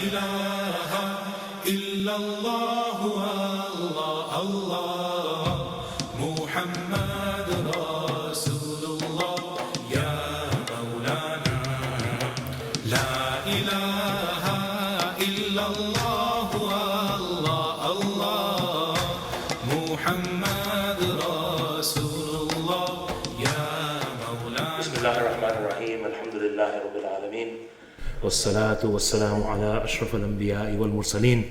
إله إلا الله الله الله محمد رسول الله يا مولانا لا إله إلا الله الله الله محمد رسول الله يا مولانا. بسم الله الرحمن الرحيم. الحمد لله رب العالمين والصلاة والسلام على أشرف الأنبياء والمرسلين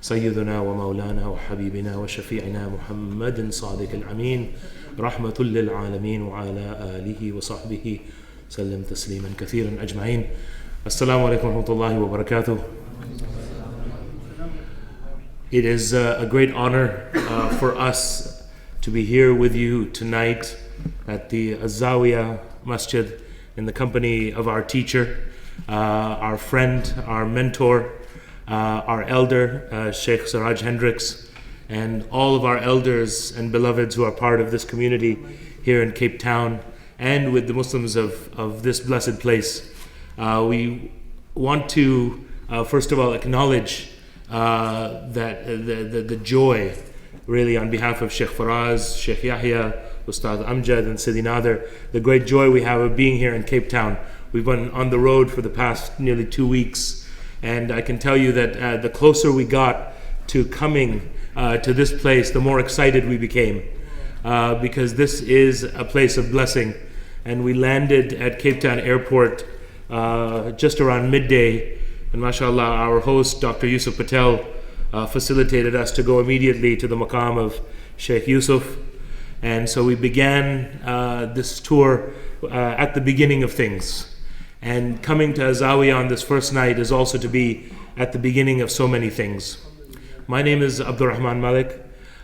سيدنا ومولانا وحبيبنا وشفيعنا محمد صادق الأمين رحمة للعالمين وعلى آله وصحبه سلم تسليما كثيرا أجمعين. Assalamu alaikum wa rahmatullahi wa barakatuh. It is a great honor for us to be here with you tonight at the Al-Zawiya Masjid in the company of our teacher, our friend, our mentor, our elder, Shaykh Seraj Hendricks, and all of our elders and beloveds who are part of this community here in Cape Town and with the Muslims of this blessed place. We want to first of all acknowledge that the joy really on behalf of Shaykh Faraz, Shaykh Yahya, Ustad Amjad and Sidi Nader, the great joy we have of being here in Cape Town. We've been on the road for the past nearly 2 weeks, and I can tell you that the closer we got to coming to this place, the more excited we became, because this is a place of blessing. And we landed at Cape Town Airport just around midday, and mashallah, our host, Dr. Yusuf Patel, facilitated us to go immediately to the maqam of Sheikh Yusuf. And so we began this tour at the beginning of things. And coming to Al-Zawiya on this first night is also to be at the beginning of so many things. My name is Abdul Rahman Malik.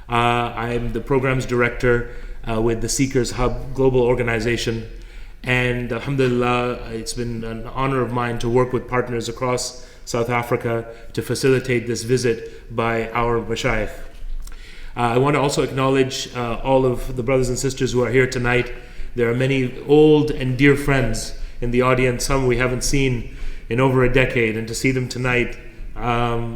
I'm the programs director with the SeekersHub global organization. And alhamdulillah, it's been an honor of mine to work with partners across South Africa to facilitate this visit by our mashayikh. I want to also acknowledge all of the brothers and sisters who are here tonight. There are many old and dear friends in the audience, some we haven't seen in over a decade, and to see them tonight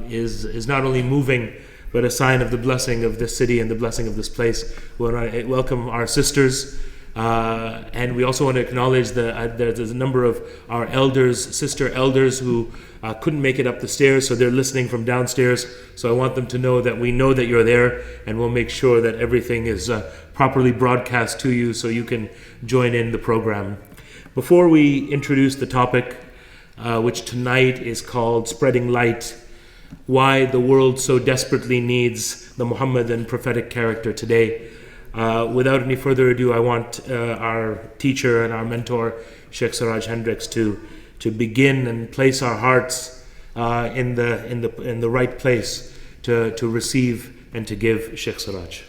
is not only moving, but a sign of the blessing of this city and the blessing of this place. We want to welcome our sisters, and we also want to acknowledge that there's a number of our elders, sister elders, who couldn't make it up the stairs, so they're listening from downstairs. So I want them to know that we know that you're there, and we'll make sure that everything is properly broadcast to you so you can join in the program. Before we introduce the topic, which tonight is called Spreading Light, why the world so desperately needs the Muhammadan prophetic character today. Without any further ado, I want our teacher and our mentor, Shaykh Seraj Hendricks, to begin and place our hearts in the right place to receive and to give Shaykh Seraj.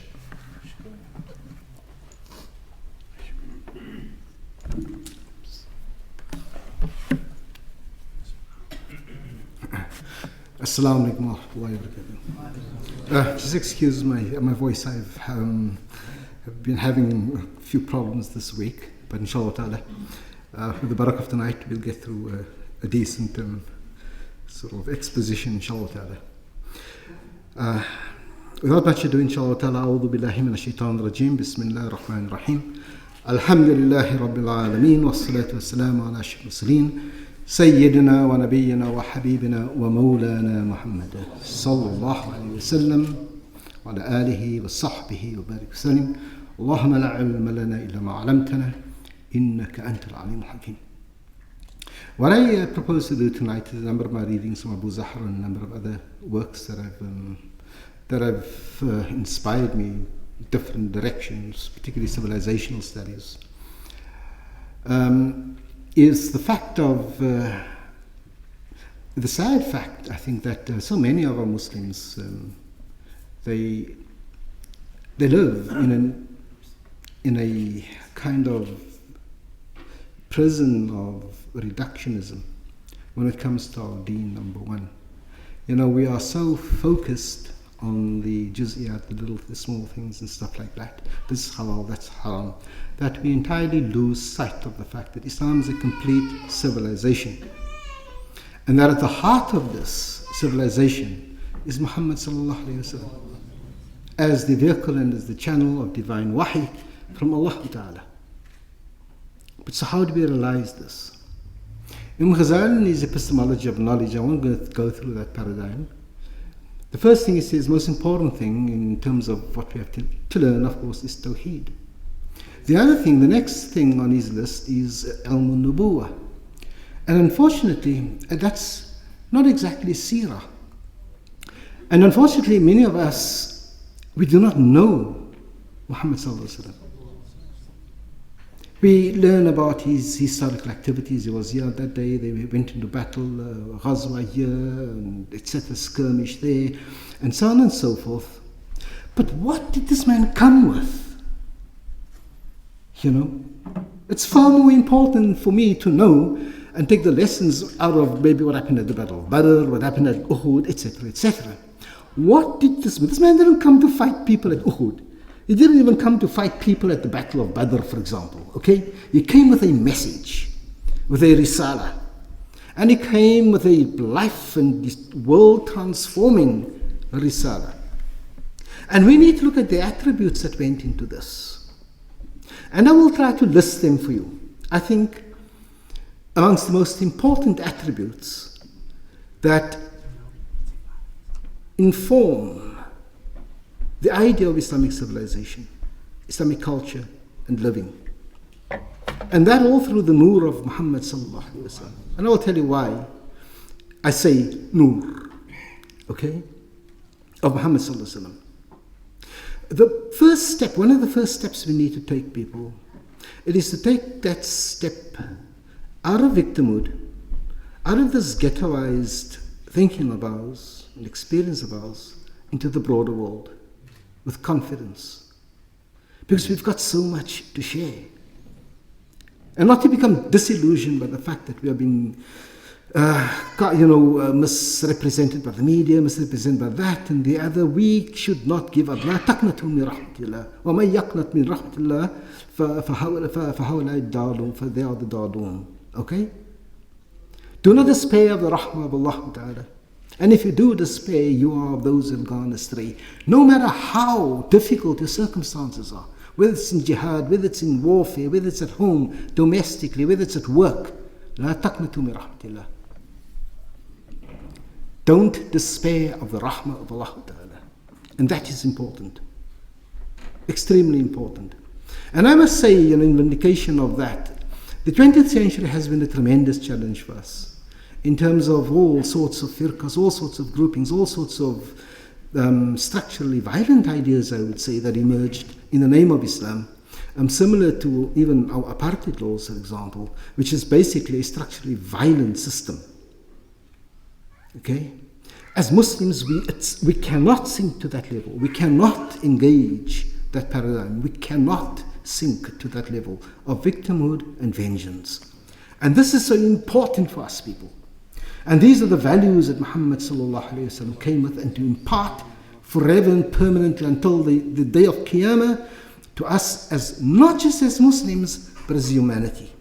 Assalamu alaikum wa rahmatullahi wa barakatuh. Just excuse my voice. I've been having a few problems this week, but inshallah ta'ala, with the barakah of tonight, we'll get through a decent sort of exposition, inshallah ta'ala. Without much ado, inshallah ta'ala, a'udhu billahi minash shaitanir rajim, bismillahir rahmanir rahim. Alhamdulillahi rabbil alameen, wassalatu wassalamu ala ashrafil mursalin. سيدنا ونبينا وحبيبنا ومولانا محمد صلى الله عليه وسلم وعلى آله وصحبه وبارك وسلم. اللهم لا علم لنا إلا ما علمتنا إنك أنت العليم الحكيم. What I propose to do tonight is a number of my readings from Abu Zahra and a number of other works that have inspired me in different directions, particularly civilizational studies. Is the fact of the sad fact, I think, that so many of our Muslims they live in a kind of prison of reductionism when it comes to our deen, number one. You know, we are so focused on the juz'iyat, the small things and stuff like that. This is halal, that's haram. That we entirely lose sight of the fact that Islam is a complete civilization. And that at the heart of this civilization is Muhammad sallallahu alayhi wa sallam, as the vehicle and as the channel of divine wahi from Allah Ta'ala. But so how do we realize this? In Ghazali, in his epistemology of knowledge, I won't go through that paradigm. The first thing he says, most important thing in terms of what we have to learn, of course, is Tawheed. The other thing, the next thing on his list is Ilm al-Nubuwah. And unfortunately, that's not exactly Seerah. And unfortunately, many of us, we do not know Muhammad sallallahu alaihi wasallam. We learn about his historical activities. He was here that day, they went into battle, Ghazwa here, and etc., skirmish there, and so on and so forth. But what did this man come with? You know, it's far more important for me to know and take the lessons out of maybe what happened at the Battle of Badr, what happened at Uhud, etc., etc. What did this man didn't come to fight people at Uhud. He didn't even come to fight people at the Battle of Badr, for example, okay? He came with a message, with a risala. And he came with a life and world-transforming risala. And we need to look at the attributes that went into this. And I will try to list them for you. I think amongst the most important attributes that inform the idea of Islamic civilization, Islamic culture and living. And that all through the nur of Muhammad sallallahu alaihi wasallam. And I will tell you why I say nur, okay, of Muhammad sallallahu alaihi wasallam. The first step, one of the first steps we need to take, people, it is to take that step out of victimhood, out of this ghettoized thinking of ours and experience of ours, into the broader world. With confidence, because we've got so much to share, and not to become disillusioned by the fact that we are being, misrepresented by the media, misrepresented by that and the other. We should not give up. لا تقنطوا من رحمة الله ومن يقنط من رحمة الله فهؤلاء الضالون, for they are the ضالون. Okay? Do not despair of the rahmah of Allah Ta'ala. And if you do despair, you are of those who have gone astray. No matter how difficult your circumstances are, whether it's in jihad, whether it's in warfare, whether it's at home, domestically, whether it's at work, لا تقنطوا من رحمة الله. Don't despair of the rahmah of Allah Ta'ala. And that is important. Extremely important. And I must say, in vindication of that, the 20th century has been a tremendous challenge for us. In terms of all sorts of firqas, all sorts of groupings, all sorts of structurally violent ideas, I would say, that emerged in the name of Islam, similar to even our apartheid laws, for example, which is basically a structurally violent system. Okay? As Muslims, we cannot sink to that level. We cannot engage that paradigm. We cannot sink to that level of victimhood and vengeance. And this is so important for us, people. And these are the values that Muhammad sallallahu alayhi wa sallam came with, and to impart forever and permanently until the day of Qiyamah to us, as not just as Muslims, but as humanity.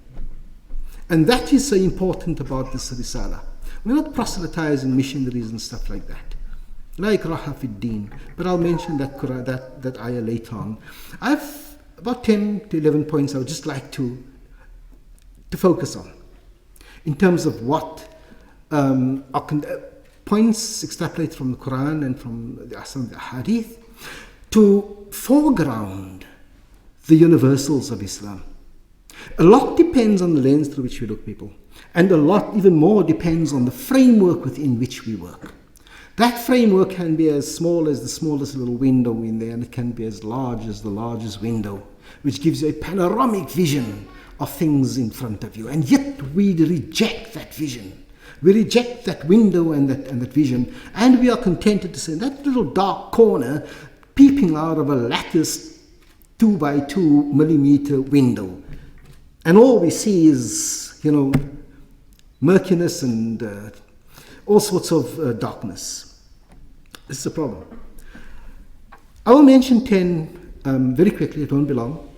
And that is so important about this risala. We're not proselytizing missionaries and stuff like that. La ikraha fi ddin. But I'll mention that ayah later on. I have about 10 to 11 points I would just like to focus on in terms of what points extrapolated from the Quran and from the Hadith to foreground the universals of Islam. A lot depends on the lens through which we look, people. And a lot, even more, depends on the framework within which we work. That framework can be as small as the smallest little window in there, and it can be as large as the largest window, which gives you a panoramic vision of things in front of you. And yet we reject that vision. We reject that window and that vision, and we are contented to say that little dark corner peeping out of a lattice 2 by 2 millimeter window. And all we see is, murkiness and all sorts of darkness. This is a problem. I will mention 10 very quickly, it won't be long,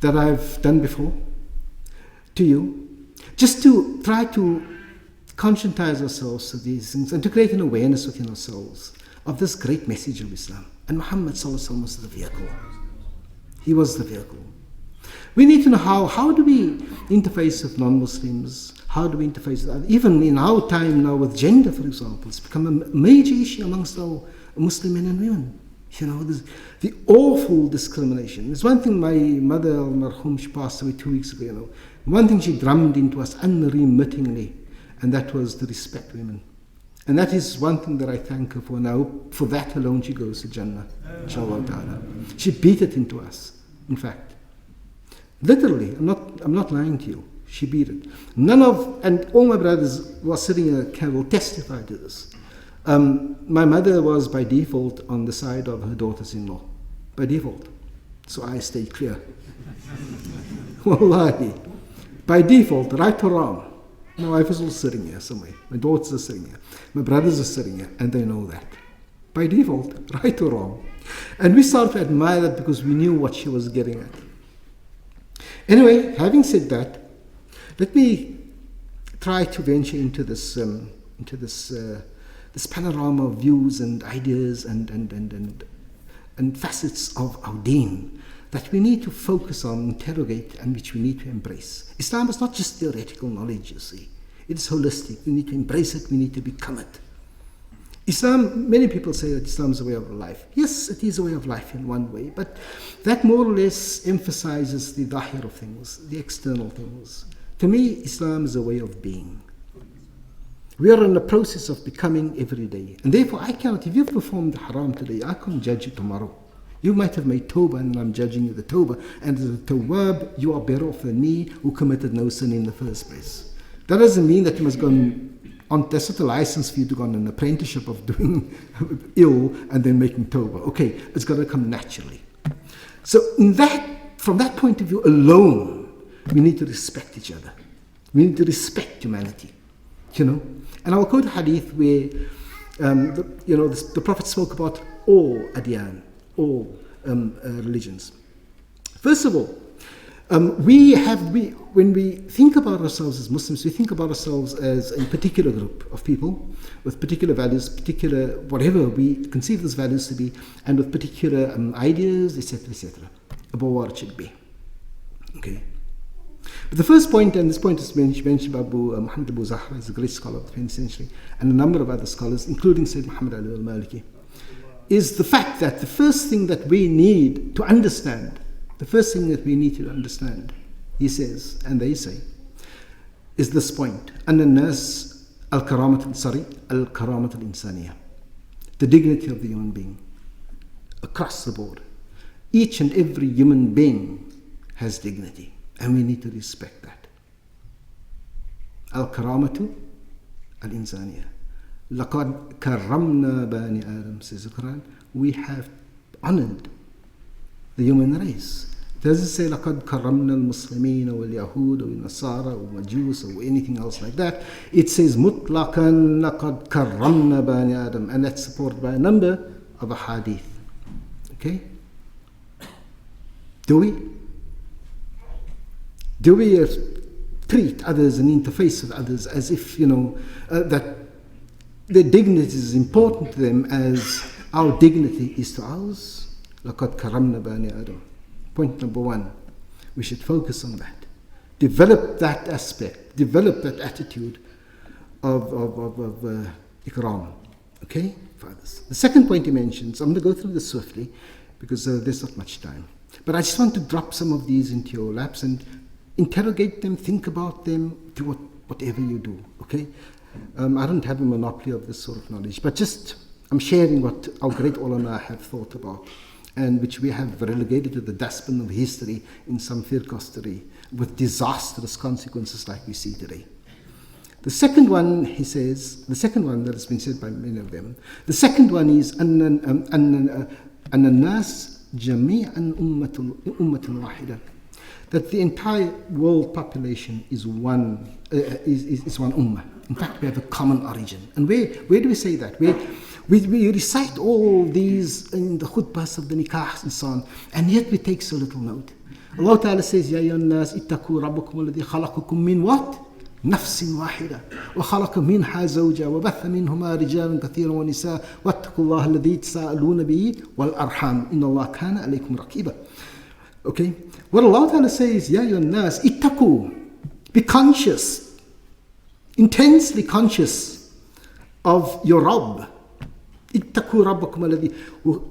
that I've done before to you, just to try to conscientize ourselves to these things and to create an awareness within ourselves of this great message of Islam. And Muhammad Sallallahu Alaihi Wasallam was the vehicle. He was the vehicle. We need to know how do we interface with non-Muslims? How do we interface with others? Even in our time now with gender, for example, it's become a major issue amongst our Muslim men and women. You know, the awful discrimination. There's one thing my mother, al-marhum, she passed away 2 weeks ago, you know. One thing she drummed into us unremittingly, and that was to respect women. And that is one thing that I thank her for now. For that alone she goes to Jannah, inshallah ta'ala. She beat it into us, in fact. Literally, I'm not lying to you. She beat it. And all my brothers who are sitting here will testify to this. My mother was by default on the side of her daughters-in-law. By default. So I stayed clear. Wallahi. By default, right or wrong. My wife is all sitting here somewhere. My daughters are sitting here. My brothers are sitting here, and they know that. By default, right or wrong. And we started to admire that because we knew what she was getting at. Anyway, having said that, let me try to venture into this panorama of views and ideas and facets of our deen that we need to focus on, interrogate, and which we need to embrace. Islam is not just theoretical knowledge, you see. It is holistic. We need to embrace it. We need to become it. Islam, many people say that Islam is a way of life. Yes, it is a way of life in one way, but that more or less emphasizes the zahir of things, the external things. To me, Islam is a way of being. We are in the process of becoming every day. And therefore, if you've performed haram today, I can't judge you tomorrow. You might have made tawbah and I'm judging you the tawbah. And as a tawwab, you are better off than me who committed no sin in the first place. That doesn't mean that you must go on, that's not a license for you to go on an apprenticeship of doing ill and then making tawbah. Okay, it's got to come naturally. So from that point of view alone, we need to respect each other. We need to respect humanity. You know? And I'll quote a hadith where the Prophet spoke about all adyan, all religions. First of all, when we think about ourselves as Muslims, we think about ourselves as a particular group of people with particular values, particular whatever we conceive those values to be, and with particular ideas, etc., about what it should be. Okay. But the first point, and this point is mentioned by Muhammad Abu Zahra, is a great scholar of the 20th century, and a number of other scholars, including Sayyid Muhammad Ali al-Maliki, is the fact that the first thing that we need to understand, he says, and they say, is this point, An-nas al-karamat al-insaniya, the dignity of the human being, across the board. Each and every human being has dignity. And we need to respect that. Al-karamatu al-insaniya. Laqad karramna bani Adam, says the Quran. We have honored the human race. It doesn't say laqad karramna al-muslimin or al-yahud or al-nasara or majus or anything else like that. It says mutlaqan laqad karramna bani Adam. And that's supported by a number of ahadith. Okay? Do we treat others and interface with others as if, that their dignity is as important to them as our dignity is to ours? لَقَدْ كَرَمْنَا بَنِي Adam. Point number one, we should focus on that. Develop that aspect, develop that attitude of ikram. Okay, fathers. The second point he mentions, I'm going to go through this swiftly because there's not much time. But I just want to drop some of these into your laps and interrogate them, think about them, do whatever you do, okay? I don't have a monopoly of this sort of knowledge, but just I'm sharing what our great ulama have thought about and which we have relegated to the dustbin of history in some firqastery with disastrous consequences like we see today. The second one, he says, the second one that has been said by many of them, the second one is أن الناس جميعا أمة واحدة. That the entire world population is one ummah. In fact, we have a common origin. And where do we say that? We recite all these in the khutbahs of the nikahs and so on, and yet we take so little note. Allah Ta'ala says, Ya ayyuhan nas ittaqu rabbakum alladhi khalaqakum min what? نفس واحدة وخلق منها زوجها وبث منهما رجالا كثيرا ونساء واتقوا الله الذي تساءلون به والأرحام إن الله كان عليكم رقيبا. Okay, what Allah Ta'ala says, Ya ayyuhan nas, ittaqu, be conscious, intensely conscious of your Rabb. Ittaqu rabbakum alladhi, who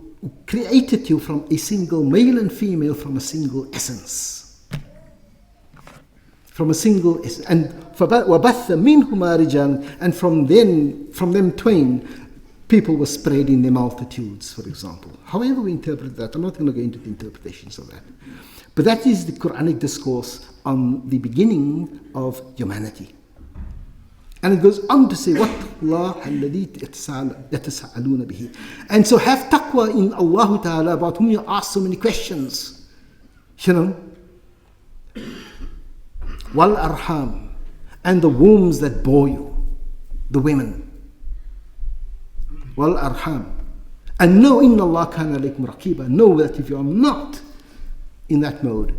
created you from a single male and female, from a single essence. From a single essence. And وَبَثَّ مِنْهُمَا رِجَالًا, and from them twain, people were spread in their multitudes, for example. However we interpret that, I'm not going to go into the interpretations of that. But that is the Quranic discourse on the beginning of humanity. And it goes on to say, وَاتَّقُوا الَّذِي يَتَسَاءَلُونَ بِهِ. And so have taqwa in Allah Ta'ala, about whom you ask so many questions. You know? Wal arham, and the wombs that bore you, the women. Wal arham. And know, inna Allah kana alaykum raqiba. Know that if you are not in that mode,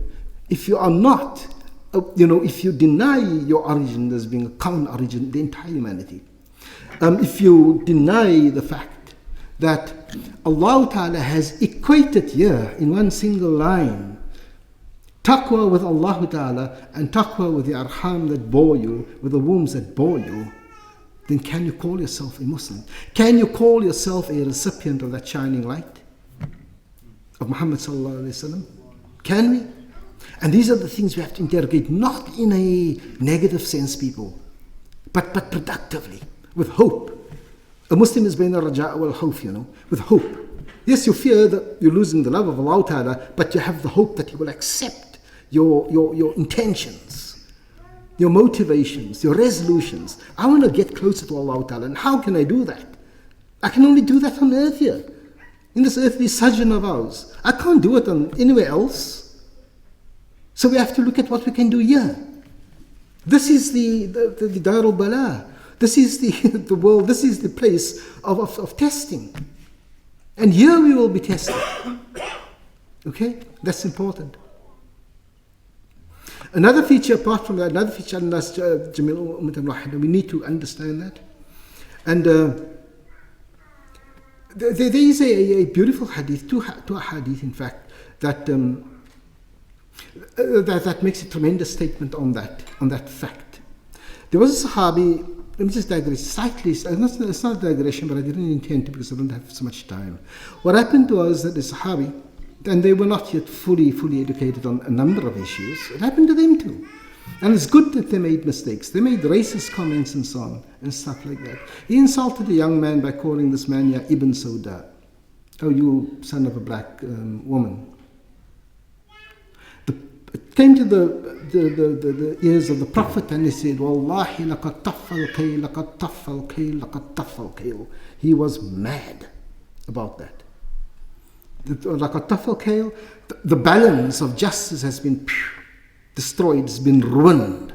if you are not, if you deny your origin as being a common origin, the entire humanity, if you deny the fact that Allah Ta'ala has equated here in one single line taqwa with Allah Ta'ala and taqwa with the arham that bore you, with the wombs that bore you, then can you call yourself a Muslim? Can you call yourself a recipient of that shining light of Muhammad Sallallahu Alaihi Wasallam? Can we? And these are the things we have to interrogate, not in a negative sense, people, but productively, with hope. A Muslim is bayna raja' wal khawf, with hope. Yes, you fear that you're losing the love of Allah Ta'ala, but you have the hope that He will accept your intentions, your motivations, your resolutions. I want to get closer to Allah Ta'ala. And how can I do that? I can only do that on earth here, in this earthly sajjan of ours. I can't do it on anywhere else. So we have to look at what we can do here. This is the Darul Bala. This is the world. This is the place of testing. And here we will be tested. Okay? That's important. Another feature, apart from that, we need to understand that. And there is a beautiful hadith, two hadith in fact, that makes a tremendous statement on that fact. There was a Sahabi, let me just digress slightly, it's not a digression, but I didn't intend to because I don't have so much time. What happened was that the Sahabi, and they were not yet fully educated on a number of issues. It happened to them too. And it's good that they made mistakes. They made racist comments and so on, and stuff like that. He insulted a young man by calling this man, Ya Ibn Sauda. Oh, you son of a black woman. It came to the ears of the Prophet, and he said, Wallahi laqad taffal kayl, laqad taffal kayl, laqad taffal kayl. He was mad about that. The balance of justice has been destroyed, has been ruined.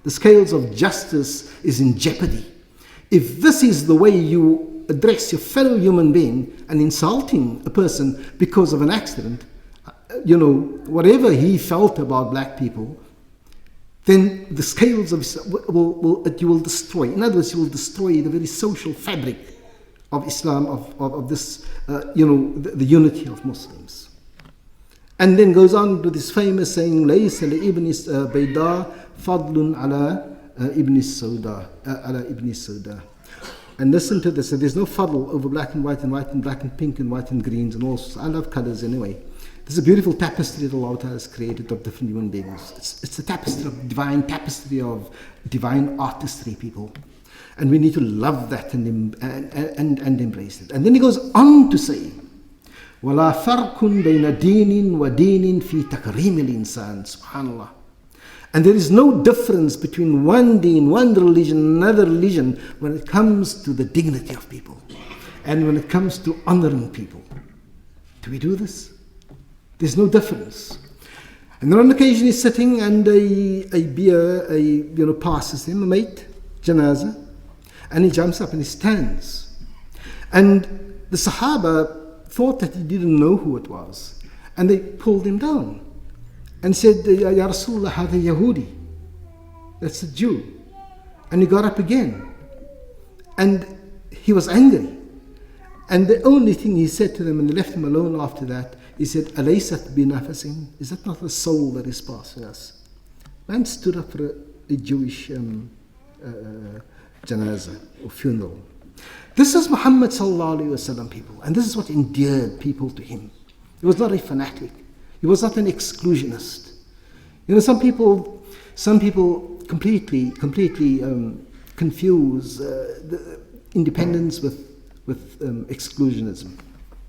The scales of justice is in jeopardy. If this is the way you address your fellow human being and insulting a person because of an accident, whatever he felt about black people, then the scales of you will destroy. In other words, you will destroy the very social fabric of Islam, of this, the unity of Muslims. And then goes on to this famous saying, لَيْسَ لِإِبْنِ بَيْضَى فَضْلٌ عَلَى إِبْنِ السَّوْدَى. And listen to this, so there's no fadl over black and white and black and pink and white and greens and all sorts. I love colors anyway. There's a beautiful tapestry that Allah has created of different human beings. It's a tapestry of divine artistry, people. And we need to love that and embrace it. And then he goes on to say, وَلَا فَرْقٌ بَيْنَ دِينٍ وَدِينٍ فِي تَكْرِيمِ الْإِنسَانِ. SubhanAllah. And there is no difference between one deen, one religion, another religion, when it comes to the dignity of people and when it comes to honoring people. Do we do this? There's no difference. And then on occasion he's sitting and a beer passes him, a mate, janazah. And he jumps up and he stands. And the Sahaba thought that he didn't know who it was. And they pulled him down and said, Ya Rasulullah, hada Yahudi. That's a Jew. And he got up again. And he was angry. And the only thing he said to them, and they left him alone after that, he said, Alaysat binafasin? Is that not the soul that is passing us? Man stood up for a Jewish janazah or funeral. This is Muhammad sallallahu alaihi wasallam, people, and this is what endeared people to him. He was not a fanatic. He was not an exclusionist. You know, some people completely confuse the independence with exclusionism.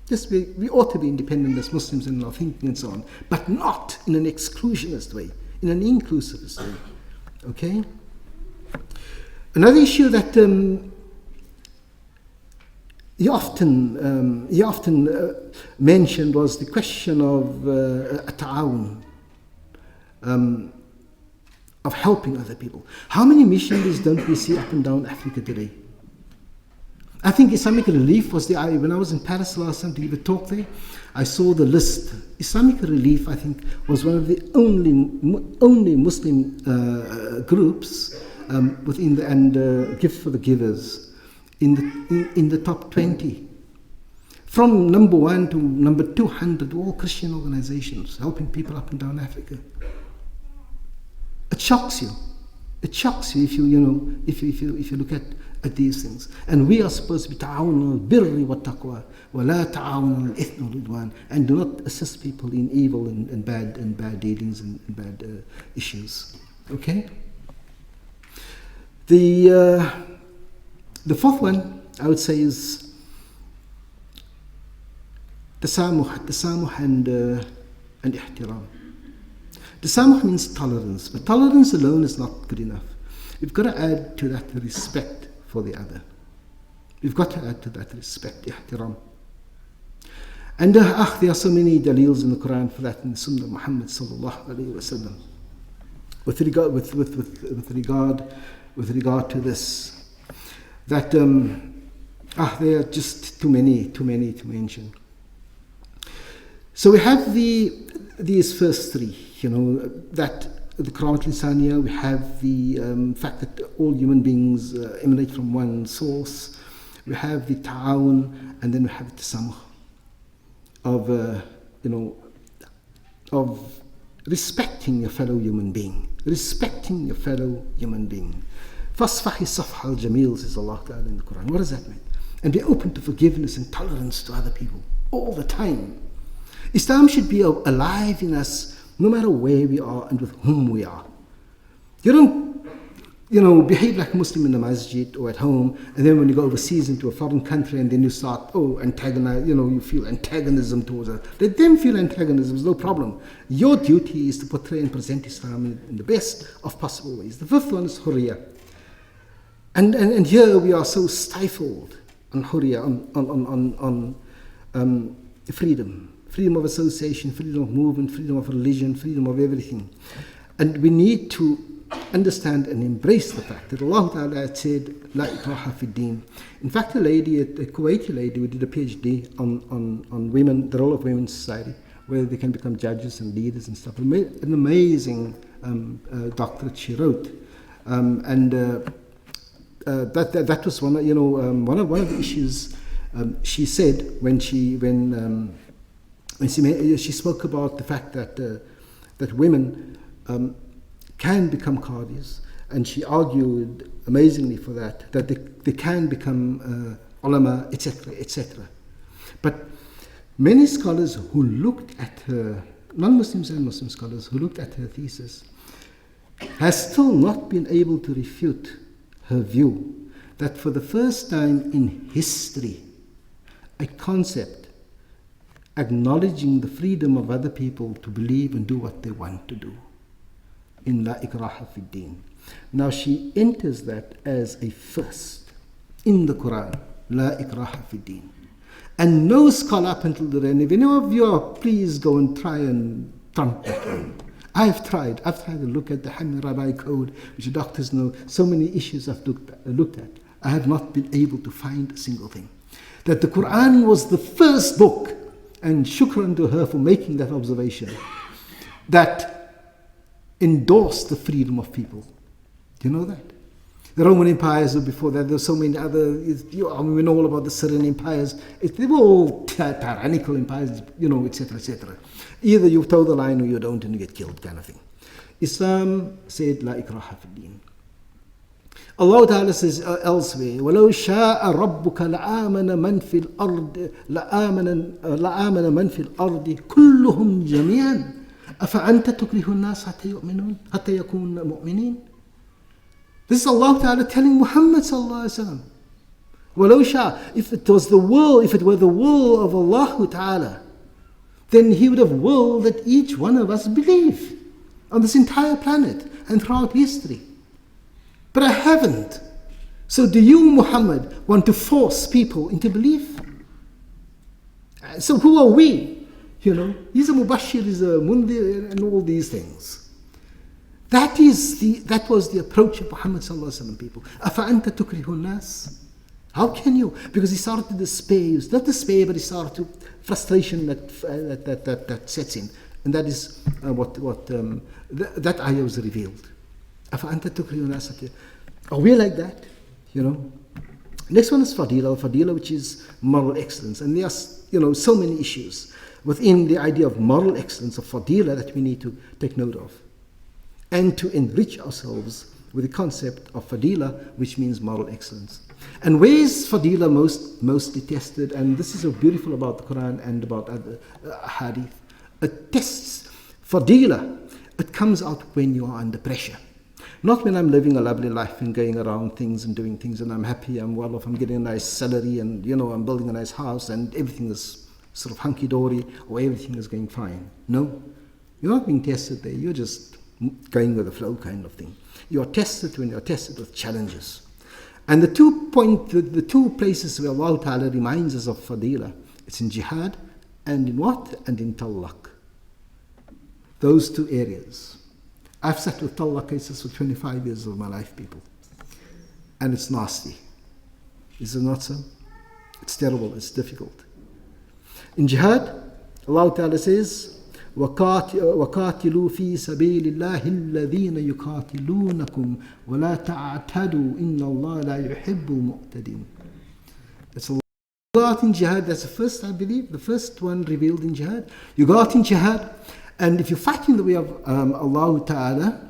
Yes, we ought to be independent as Muslims in our thinking and so on, but not in an exclusionist way, in an inclusivist way. Okay? Another issue that he often mentioned was the question of ta'awun, of helping other people. How many missionaries don't we see up and down Africa today? I think Islamic Relief was when I was in Paris last time to give a talk there, I saw the list. Islamic Relief, I think, was one of the only Muslim groups within and Gift for the Givers in the top 20. From number 1 to number 200, all Christian organizations helping people up and down Africa. It shocks you. It shocks you if you look at these things. And we are supposed to be ta'awun al-birri wa taqwa wa la ta'awun al-ithmi wal-udwan, and do not assist people in evil and bad dealings and bad issues. Okay? The fourth one I would say is tasamuh and ihtiram. Tasamuh means tolerance, but tolerance alone is not good enough. We've got to add to that the respect for the other. We've got to add to that respect, ihtiram. And there are so many dalils in the Quran for that, in the Sunnah of Muhammad sallallahu alaihi wasallam. With regard to this, that there are just too many to mention. So we have these first three, that the Karamat al-Insaniya, we have the fact that all human beings emanate from one source, we have the ta'awun, and then we have the tasamuh of respecting your fellow human being. Fasfahi safha al-jamil, says Allah Ta'ala in the Quran. What does that mean? And be open to forgiveness and tolerance to other people all the time. Islam should be alive in us no matter where we are and with whom we are. You don't, behave like a Muslim in the masjid or at home, and then when you go overseas into a foreign country and then you start, antagonize, you feel antagonism towards us. Let them feel antagonism, no problem. Your duty is to portray and present Islam in the best of possible ways. The fifth one is hurriya. And here we are so stifled on hurriya, on freedom. Freedom of association, freedom of movement, freedom of religion, freedom of everything. And we need to understand and embrace the fact that Allah Ta'ala had said, La ikraha fi din. In fact, a Kuwaiti lady who did a PhD on women, the role of women in society, where they can become judges and leaders and stuff. An amazing doctorate she wrote. That was one of the issues she said when she spoke about the fact that women can become qadis, and she argued amazingly for that they can become ulama, etc., etc. But many scholars who looked at her, non-Muslims and Muslim scholars who looked at her thesis, has still not been able to refute her view that for the first time in history, a concept acknowledging the freedom of other people to believe and do what they want to do in La ikraha fi din. Now she enters that as a first in the Quran, La ikraha fi din. And no scholar up until the end, if any of you are, please go and try and trump that one. I've tried to look at the Hammurabi Code, which doctors know, so many issues I've looked at. I have not been able to find a single thing. That the Quran was the first book, and shukran to her for making that observation, that endorsed the freedom of people. Do you know that? The Roman empires were before that. There were so many other, we know all about the Syrian empires. They were all tyrannical empires, etc., etc. Either you toe the line or you don't and you get killed, kind of thing. Islam said, La ikraha fi din. Allah Ta'ala says elsewhere, وَلَوْ شَاءَ رَبُّكَ لَآمَنَ مَنْ فِي الْأَرْضِ لَآمَنَ مَنْ فِي الْأَرْضِ كُلُّهُمْ جَمِيعًا أَفَأَنْتَ تُكْرِهُ النَّاسَ حَتَّى يَكُونَ مُؤْمِنِينَ. This is Allah Ta'ala telling Muhammad Sallallahu Alaihi Wasallam, وَلَوْ شَاءَ, if it were the will of Allah Ta'ala, then He would have willed that each one of us believe on this entire planet and throughout history. But I haven't. So do you, Muhammad, want to force people into belief? So who are we? He's a Mubashir, he's a Mundir, and all these things. That was the approach of Muhammad Sallallahu Alaihi Wasallam, people. أَفَأَنْتَ تُكْرِهُ النَّاسِ. How can you? Because he started to despair. Not despair, but he started to frustration that sets in. And that is that ayah was revealed. أَفَأَنْتَ تُكْرِهُ النَّاسَ. Are we like that? Next one is Fadila, which is moral excellence. And there are, so many issues within the idea of moral excellence, of Fadila, that we need to take note of. And to enrich ourselves with the concept of Fadila, which means moral excellence. And where is Fadila mostly tested? And this is so beautiful about the Quran and about other hadith. It tests Fadila. It comes out when you are under pressure. Not when I'm living a lovely life and going around things and doing things and I'm happy, I'm well off, I'm getting a nice salary and, I'm building a nice house and everything is sort of hunky-dory or everything is going fine. No, you're not being tested there. You're just going with the flow kind of thing. You are tested when you're tested with challenges. And the two places where Allah Ta'ala reminds us of Fadila, it's in jihad and in what? And in talaq. Those two areas. I've sat with talaq cases for 25 years of my life, people. And it's nasty. Is it not so? It's terrible, it's difficult. In jihad, Allah Ta'ala says, وَقَاتِلُوا فِي سَبِيلِ اللَّهِ الَّذِينَ يُقَاتِلُونَكُمْ وَلَا تَعْتَدُوا إِنَّ اللَّهَ لَا يُحِبُّ الْمُعْتَدِينَ. That's Allah. You go out in jihad, that's the first, I believe, the first one revealed in jihad. You go out in jihad, and if you fight in the way of Allah Ta'ala,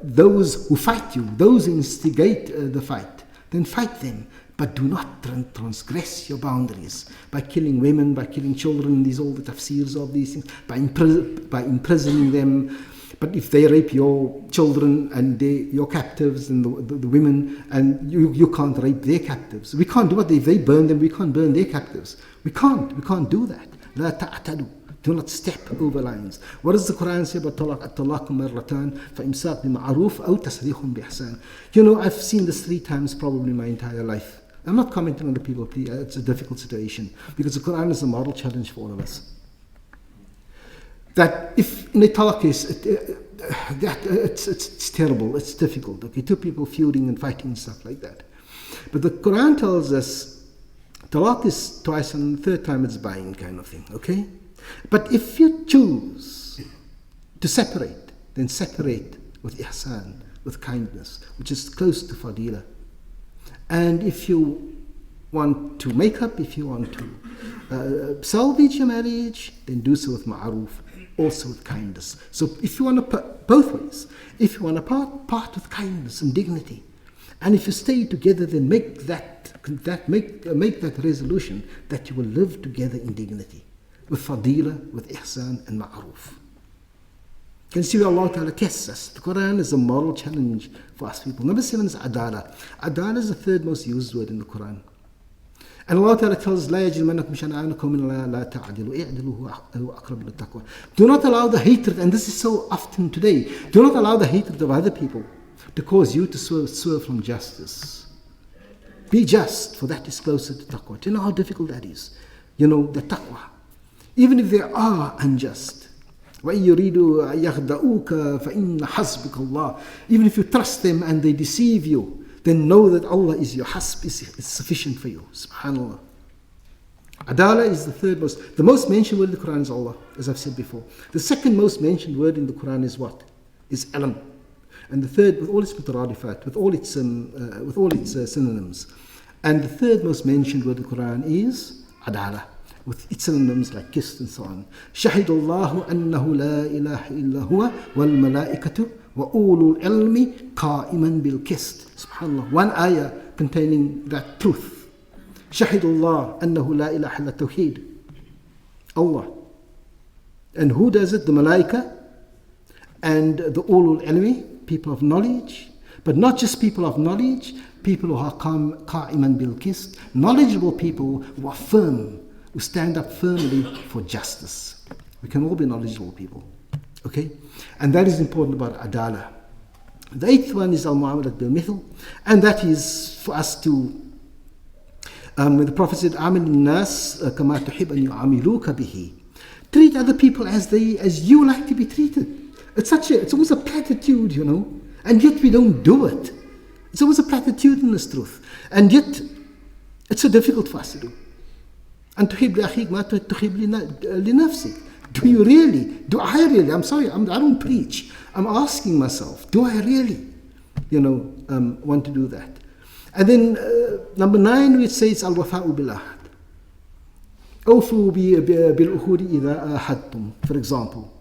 those who fight you, those who instigate the fight, then fight them. But do not transgress your boundaries by killing women, by killing children, these all the tafsirs of these things, by imprisoning them. But if they rape your children and your captives and the women, and you can't rape their captives. We can't do it. If they burn them, we can't burn their captives. We can't do that. لا تعتدوا. Do not step over lines. What does the Quran say about talaq? الطلاق مرتان فإمساك بمعروف أو تسريح بإحسان. I've seen this 3 times probably my entire life. I'm not commenting on the people, please. It's a difficult situation because the Quran is a moral challenge for all of us. That if in a talaq case, it's terrible, it's difficult. Okay, 2 people feuding and fighting and stuff like that. But the Quran tells us talaq is twice and the 3rd time it's buying kind of thing. Okay. But if you choose to separate, then separate with ihsan, with kindness, which is close to fadila. And if you want to make up, if you want to salvage your marriage, then do so with ma'aruf, also with kindness. So if you want to put both ways, if you want to part with kindness and dignity, and if you stay together, then make that resolution that you will live together in dignity, with fadila, with ihsan and ma'aruf. You can see where Allah Ta'ala tests us. The Quran is a moral challenge for us people. Number 7 is adala. Adala is the 3rd most used word in the Quran. And Allah Ta'ala tells us, لا يجرمنكم شنآن قوم لا تعدلوا اعدلوا هو أقرب للتقوى. Do not allow the hatred, and this is so often today, do not allow the hatred of other people to cause you to swerve from justice. Be just, for that is closer to taqwa. Do you know how difficult that is? The taqwa. Even if they are unjust. وَإِن يُرِيدُوا يَخْدَعُوكَ فَإِنَّ حَسْبُكَ اللَّهُ. Even if you trust them and they deceive you, then know that Allah is your hasb, is sufficient for you. Subhanallah. Adala is the most mentioned word in the Quran is Allah, as I've said before. The 2nd most mentioned word in the Quran is what? Is ilm. And the third, with all its mutaradifat, with all its synonyms. And the third most mentioned word in the Quran is adala, with its synonyms like qist and so on. Shahidullahu annahu la ilaha illa huwa wal malaikatu wa ulul ilmi qa'iman bil qist. Subhanallah. One ayah containing that truth. Shahidullah annahu la ilaha illa tawheed. Allah. And who does it? The malaika and the ulul ilmi, people of knowledge. But not just people of knowledge, people who are qa'iman bil qist, knowledgeable people who are firm, who stand up firmly for justice. We can all be knowledgeable people. Okay? And that is important about adala. The eighth one is al-mu'amalat bil-mithl, and that is for us to, when the Prophet said, "Amil nas kama tuhib an yu'amiluka bihi." Treat other people as you like to be treated. It's always a platitude, you know, and yet we don't do it. It's always a platitudinous truth, and yet it's so difficult for us to do. And tuhib li akhik ma tuhib li nafsik. Do you really? Do I really? I'm sorry, I don't preach. I'm asking myself, do I really, want to do that? And then number 9, which says al-wafa'u bil ahad. Awfu bil uhudi idha ahadtum. For example,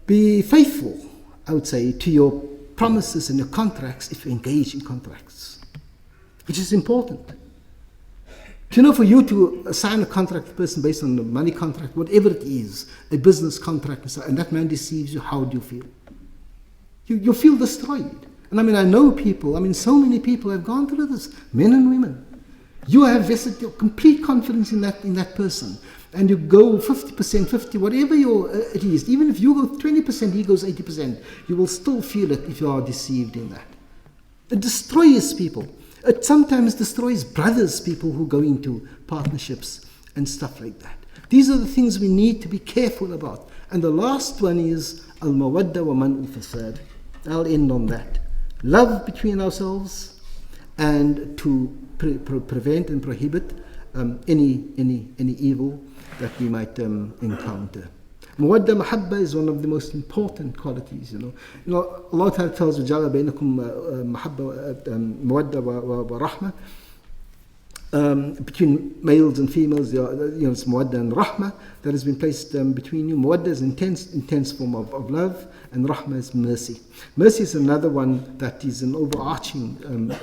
be faithful, I would say, to your promises and your contracts if you engage in contracts, which is important. For you to sign a contract with a person based on a money contract, whatever it is, a business contract, and that man deceives you, how do you feel? You feel destroyed. And I know people, so many people have gone through this, men and women. You have vested your complete confidence in that person, and you go 50%, 50, whatever it is. Even if you go 20%, he goes 80%, you will still feel it if you are deceived in that. It destroys people. It sometimes destroys brothers, people who go into partnerships and stuff like that. These are the things we need to be careful about. And the last one is al-mawadda wa man'u fasad. I'll end on that. Love between ourselves, and to prevent and prohibit any evil that we might encounter. Mawadda mahabba is one of the most important qualities. Allah Ta'ala tells Jala bainakum mahabba mawadda wa rahma. Between males and females, it's mawadda and rahma that has been placed between you. Mawadda is intense form of love, and rahma is mercy. Mercy is another one that is an overarching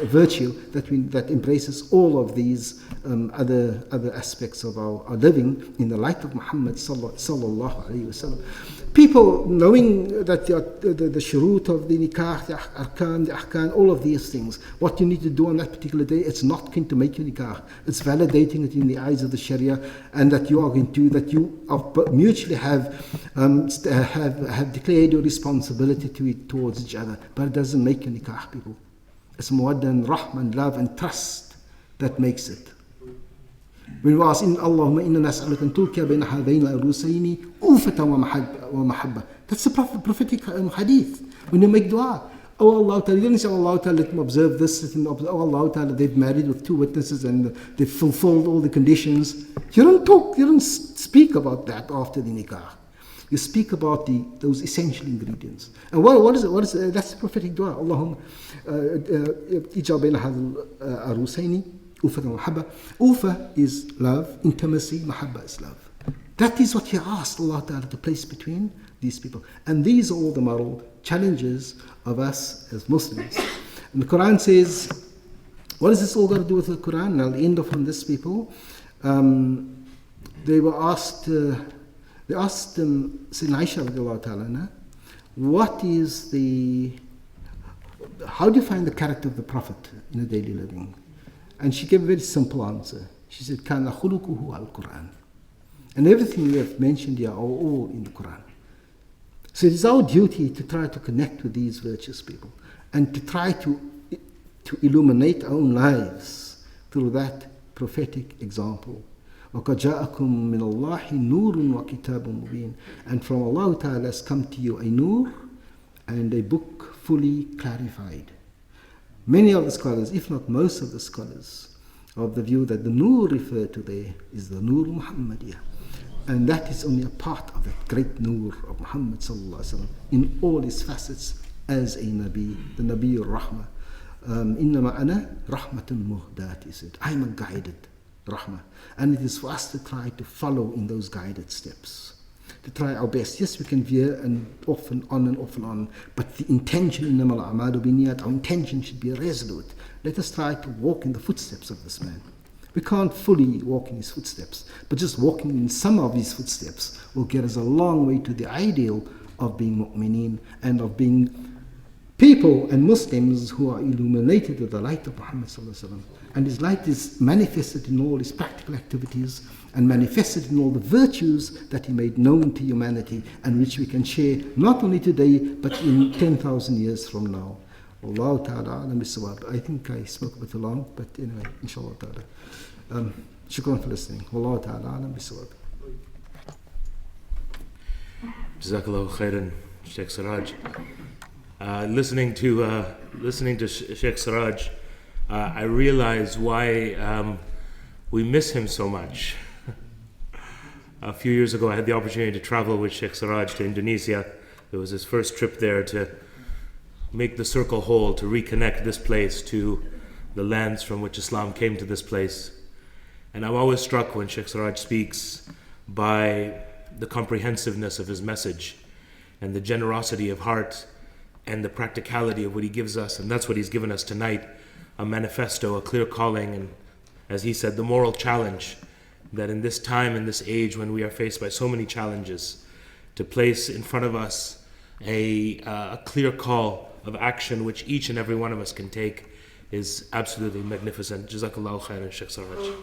virtue that embraces all of these other aspects of our living in the light of Muhammad sallallahu alaihi wasallam. People knowing that the shurut of the nikah, the ahkam, all of these things, what you need to do on that particular day, it's not going to make you nikah. It's validating it in the eyes of the Sharia, and that you mutually have declared your responsibility towards each other. But it doesn't make you nikah, people. It's mawadda and rahmah and love and trust that makes it. When we ask, Allahumma inna nas'aluka an tulqiya bayna hadayni al-rusayni ulfatan wa mahabba. That's the prophetic hadith. When you make dua, oh Allah Ta'ala, you don't say, oh Allah Ta'ala, let them observe this, oh Allah Ta'ala, they've married with 2 witnesses and they've fulfilled all the conditions. You don't speak about that after the nikah. You speak about those essential ingredients. And what is it? That's the prophetic dua. Allahumma ij'al bayna hadha al-rusayni ulfatan wa mahabba. Ulfa is love, intimacy, mahabba is love. That is what he asked Allah Ta'ala to place between these people. And these are all the moral challenges of us as Muslims. And the Quran says, what does this all got to do with the Quran? And I'll end off on this, people. They were asked, Sayyidina Aisha radiallahu ta'ala, how do you find the character of the Prophet in a daily living? And she gave a very simple answer. She said, Kana khuluquhu al-Quran. And everything we have mentioned here are all in the Quran. So it is our duty to try to connect with these virtuous people and to try to illuminate our own lives through that prophetic example. وَقَدْ جَاءَكُم مِّنَ اللَّهِ نُورٌ وَكِتَابٌ مُبِينٌ. And from Allah Ta'ala has come to you a nur and a book fully clarified. Many of the scholars, if not most of the scholars, of the view that the nur referred to there is the Nur Muhammadiyah. And that is only a part of that great nur of Muhammad sallallahu alaihi wasallam in all his facets as a Nabi, the Nabi al-Rahmah. Innama ana rahmatun muhdat, he said. I am a guided Rahmah. And it is for us to try to follow in those guided steps. To try our best. Yes, we can veer and off and on and off and on, but the intention, innamal a'malu binniyat, our intention should be resolute. Let us try to walk in the footsteps of this man. We can't fully walk in his footsteps, but just walking in some of his footsteps will get us a long way to the ideal of being mu'mineen and of being people and Muslims who are illuminated with the light of Muhammad sallallahu alaihi wasallam. And his light is manifested in all his practical activities and manifested in all the virtues that he made known to humanity and which we can share not only today but in 10,000 years from now. Wallahu ta'ala alam bisawab. I think I spoke a bit too long, but anyway, inshallah ta'ala. Shukran for listening. Wallahu ta'ala alam bisawab. Jazakallahu khairan, Shaykh Seraj. Listening to Shaykh Seraj, I realize why we miss him so much. A few years ago, I had the opportunity to travel with Shaykh Seraj to Indonesia. It was his first trip there to make the circle whole, to reconnect this place to the lands from which Islam came to this place. And I'm always struck when Shaykh Seraj speaks by the comprehensiveness of his message and the generosity of heart and the practicality of what he gives us. And that's what he's given us tonight, a manifesto, a clear calling, and as he said, the moral challenge that in this time, in this age when we are faced by so many challenges, to place in front of us a clear call of action which each and every one of us can take is absolutely magnificent. Jazakallahu khairan, Shaykh Seraj.